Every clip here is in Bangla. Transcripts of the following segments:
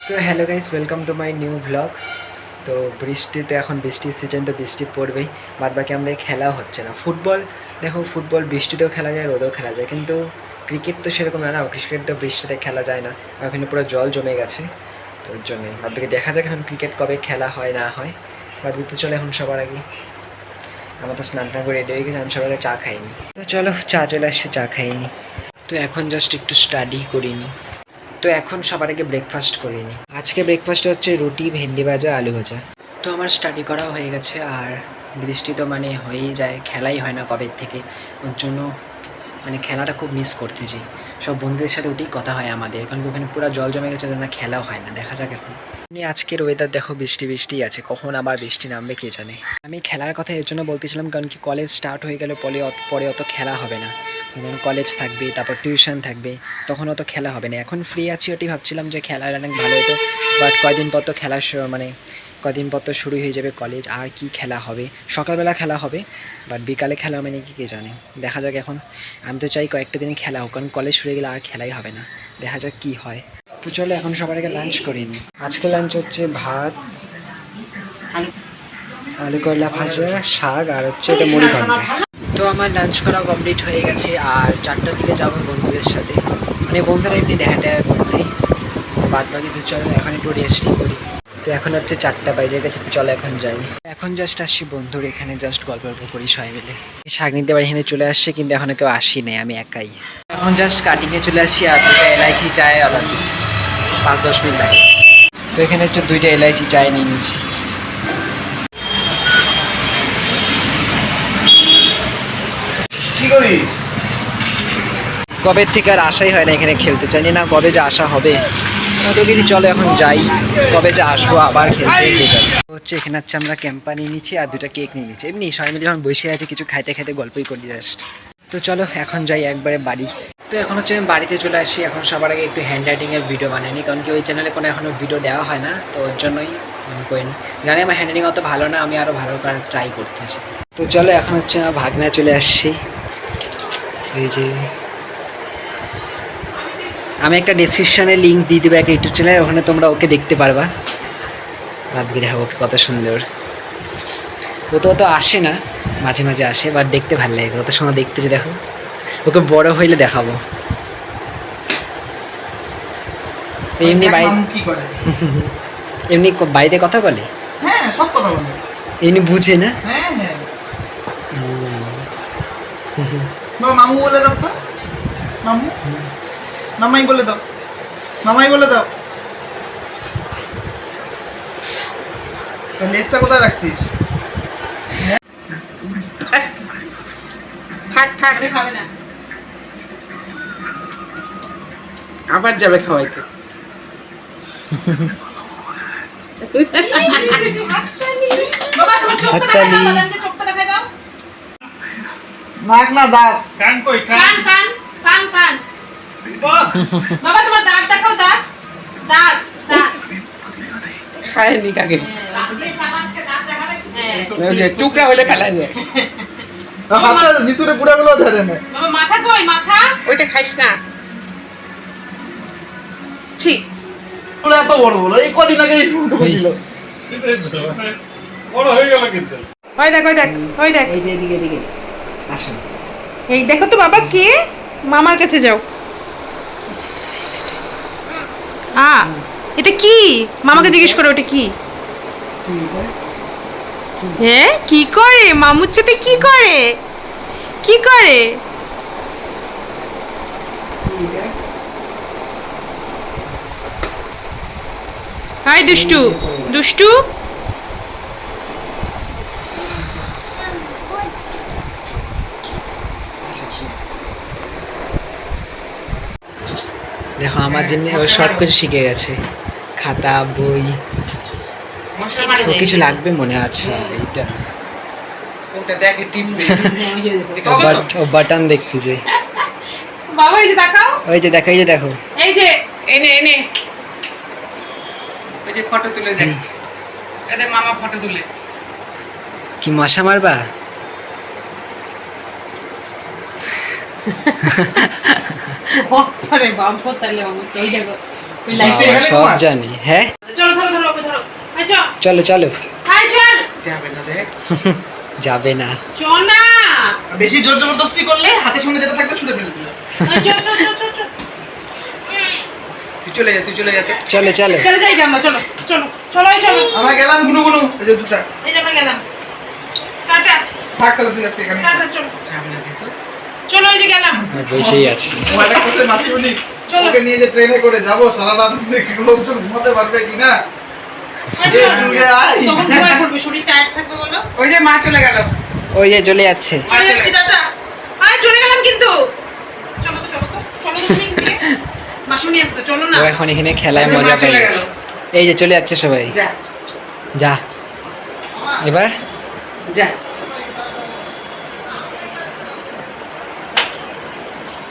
So hello guys, welcome to my new vlog. তো বৃষ্টিতে এখন বৃষ্টির সিজন, তো বৃষ্টি পড়বেই। বাদ বাকি আমাদের খেলাও হচ্ছে না। ফুটবল দেখো, ফুটবল বৃষ্টিতেও খেলা যায়, রোদেও খেলা যায়, কিন্তু ক্রিকেট তো সেরকম না। ক্রিকেট তো বৃষ্টিতে খেলা যায় না, আর ওখানে পুরো জল জমে গেছে। তো ওর জন্যই বাদ বাকি দেখা যাক এখন ক্রিকেট কবে খেলা হয় না হয়। বাদ বাকি তো চলে এখন সবার আগে আমার তো স্নান টান করে রেডি হয়ে গেছে, আমি সবার আগে চা খাইনি। তো চলো চা চলে আসছে, চা খাইনি। তো এখন জাস্ট একটু স্টাডি করিনি। তো এখন সবার আগে ব্রেকফাস্ট করিনি। আজকে ব্রেকফাস্ট হচ্ছে রুটি, ভেন্ডি ভাজা, আলু ভাজা। তো আমার স্টাডি করাও হয়ে গেছে, আর বৃষ্টি তো মানে হয়েই যায়, খেলাই হয় না কবের থেকে। ওর জন্য মানে খেলাটা খুব মিস করতেছি। সব বন্ধুদের সাথে উঠেই কথা হয় আমাদের, কারণ ওখানে পুরো জল জমে গেছে, জন্য খেলাও হয় না। দেখা যাক এখন। আজকের ওয়েদার দেখো, বৃষ্টি বৃষ্টি আছে, কখন আবার বৃষ্টি নামবে কে জানে। আমি খেলার কথা এর জন্য বলতেছিলাম, কারণ কি কলেজ স্টার্ট হয়ে গেলে পরে অত খেলা হবে না। যেমন কলেজ থাকবে, তারপর টিউশন থাকবে, তখন অত খেলা হবে না। এখন ফ্রি আছি, ওটাই ভাবছিলাম যে খেলার অনেক ভালো হতো। বাট কয়দিন পর তো খেলা মানে কদিন পর তো শুরু হয়ে যাবে কলেজ, আর কি খেলা হবে। সকালবেলা খেলা হবে, বাট বিকালে খেলা মানে কি কে জানে। দেখা যাক এখন। আমি তো চাই কয়েকটা দিন খেলা হোক, কারণ কলেজ শুরু গেলে আর খেলাই হবে না। দেখা যাক কি হয়। তো চলো এখন সবার আগে লাঞ্চ করিনি। আজকে লাঞ্চ হচ্ছে ভাত, আলু করলা ভাজা, শাক, আর হচ্ছে এটা মুড়ি ঘন্ট। তো আমার লাঞ্চ করা কমপ্লিট হয়ে গেছে, আর 4টার দিকে যাবো বন্ধুদের সাথে, মানে বন্ধুরা এমনি দেখা টেখা করতে। তো বাদ বাকি তো চলো এখন একটু রেস্টই করি। তো এখন হচ্ছে 4টা বাজে গেছে, তো চলো এখন যাই। এখন জাস্ট আসছি বন্ধুর এখানে, জাস্ট গল্প করি সবাই মিলে। শাক নিতে বাড়ি এখানে চলে আসছে, কিন্তু এখনো কেউ আসি নেই, আমি একাই। এখন জাস্ট কাটিংয়ে চলে আসছি, আর 2টা এলাইচি চায় অর্ডার দিচ্ছি 5-10 মিনিট লাগে। তো এখানে হচ্ছে 2টা এলাইচি চায় নিয়ে নিচ্ছি। কবে থেকে আর আশাই হয় না এখানে খেলতে, জানি না কবে যে আসা হবে। তো কিছু চলো এখন যাই, কবে যে আসবো আবার খেলতে কে যাবে। হচ্ছে এখানে হচ্ছে আমরা ক্যাম্পা নিয়ে নিচ্ছি, আর 2টা কেক নিয়ে নিচ্ছি। এমনি সবাই মিলে যখন বসে আছে কিছু খাইতে খাইতে গল্পই করি জাস্ট। তো চলো এখন যাই একবারে বাড়ি। তো এখন হচ্ছে আমি বাড়িতে চলে আসছি। এখন সবার আগে একটু হ্যান্ড রাইটিংয়ের ভিডিও বানাইনি, কারণ কি ওই চ্যানেলে কোনো এখনও ভিডিও দেওয়া হয় না, তো ওর জন্যই আমি করিনি। জানি আমার হ্যান্ড রাইটিং অত ভালো না, আমি আরও ভালো করার ট্রাই করতেছি। তো চলো এখন হচ্ছে আমার ভাগনা চলে আসছি। এই যে আমি একটা ডেসক্রিপশানে লিঙ্ক দিয়ে দেবো একটা ইউটিউব চ্যানেল, ওখানে তোমরা ওকে দেখতে পারবা। ভাববি দেখো ওকে কত সুন্দর। ও তো আসে না, মাঝে মাঝে আসে, বাট দেখতে ভালো লাগে কত সময় দেখতে। যে দেখো ওকে বড় হইলে দেখাবো। এমনি এমনি বাড়িতে কথা বলে, হ্যাঁ সব কথা বলে, এমনি বুঝে না। হ্যাঁ হ্যাঁ মামু বলে দাও তো, মামু, মামাই বলে দাও, মামাই বলে দাও। লেজটা কোথায় রাখছিস? থাক থাক, খাবে না, আবার যাবে খাওয়াইতে। নাক না দাঁত, কান কই, কান কান কান কান। বাবা তোমার দাঁত দেখাও, দাঁত দাঁত দাঁত খায়নি কাকে, টুকরা হলে ফেলাই যায়। হাতে ভিতরে পুরা গুলো ঝরে না। বাবা মাথা কই, মাথা ওইটা খাইস না। ছি বলে এত বড় বলো, এই কদিন আগে ফুটো ছিল, বড় হয়ে গেল কিন্তু। ওই দেখ ওই দেখ ওই দেখ, এই যে এদিকে এদিকে আসেন। এই দেখো তো বাবা কে, মামার কাছে যাও। এটা কি, মামাকে জিজ্ঞেস করো ওটা কি। হ্যাঁ কি করে, মামুর সাথে কি করে, কি করে। হাই দুষ্টু, দুষ্টু। দেখো আমার জন্য ও সব কিছু শিখে গেছে, খাতা বই ও কিছু লাগবে মনে আছে। এইটা ওটা দেখে টিপবে, ও বাটন দেখতেছে। বাবা এই যে দেখাও, ওই যে দেখো, এই যে দেখো, এই যে এনে এনে ওই যে ফটো তুলে দেখ, এদের মামা ফটো তুলে। কি মশা মারবা? আরে বাবা তাহলে আমার ওই দেখো ওই লাইটটা বাবা, এখানে সব ঘুমাস? জানি। হ্যাঁ চলো ধরো ধরো ওকে ধরো এই চল চলো চলো। আয় চল যাবে না দেখ। যাবে না। চল না বেশি জোর জবরদস্তি করলে হাতের সামনে যেটা থাকবে ছুঁড়ে ফেলে দিবে। আয় চল চল চল চল চল তুই চলে যা, তুই চলে যা তো। চলো চলো। চলে যাই আমরা চলো চলো চলো এই চলো আমরা গেলাম গুনু গুনু, এই যে দুটা। এই যে আমরা গেলাম টাটা থাক তাহলে তুই আজকে এখানে। টাটা চলো যাবে না দেখো। চলো এই যে গেলাম বসেই আছে। ভয় লাগতেছে মাসিমণি। চলো। ওকে নিয়ে যে ট্রেনে করে যাবো সারা রাত লোকজন ঘুমাতে পারবে কিনা? আয় এই চল। ট্যুরে আয়। তখন ঘুমায় পড়বে শরীর টায়ার্ড থাকবে বলো ওই যে মা চলে গেল। ওই যে চলে যাচ্ছে। চলে যাচ্ছি টাটা আয় চলে গেলাম কিন্তু চলো তো চলো তো চলো তো তুমি এদিকে। মাসুনি আসছে তো, চলো না ও এখন এখানে খেলায় ওই যে মজা মা চলে পাইছে। গেল। এই যে চলে যাচ্ছে সবাই। যা যা এবার। যা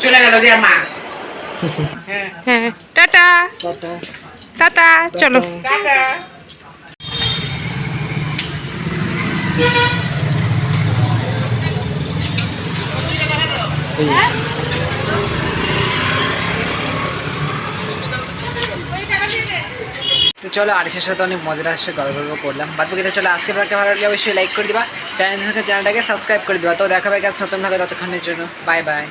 চলে গেল যে মা। হ্যাঁ টাটা টাটা। টাটা চলো টাটা তো চলো আরিসের সাথে অনেক মজা আসছে, গল্প করলাম। বাদ বাকিতে চলো আজকের ব্লগটা ভালো লাগলে অবশ্যই লাইক করে দিবা, চ্যানেলটাকে সাবস্ক্রাইব করে দিবা। তো দেখা হবে কাজ নতুন ভাবে, ততক্ষণের জন্য বাই বাই।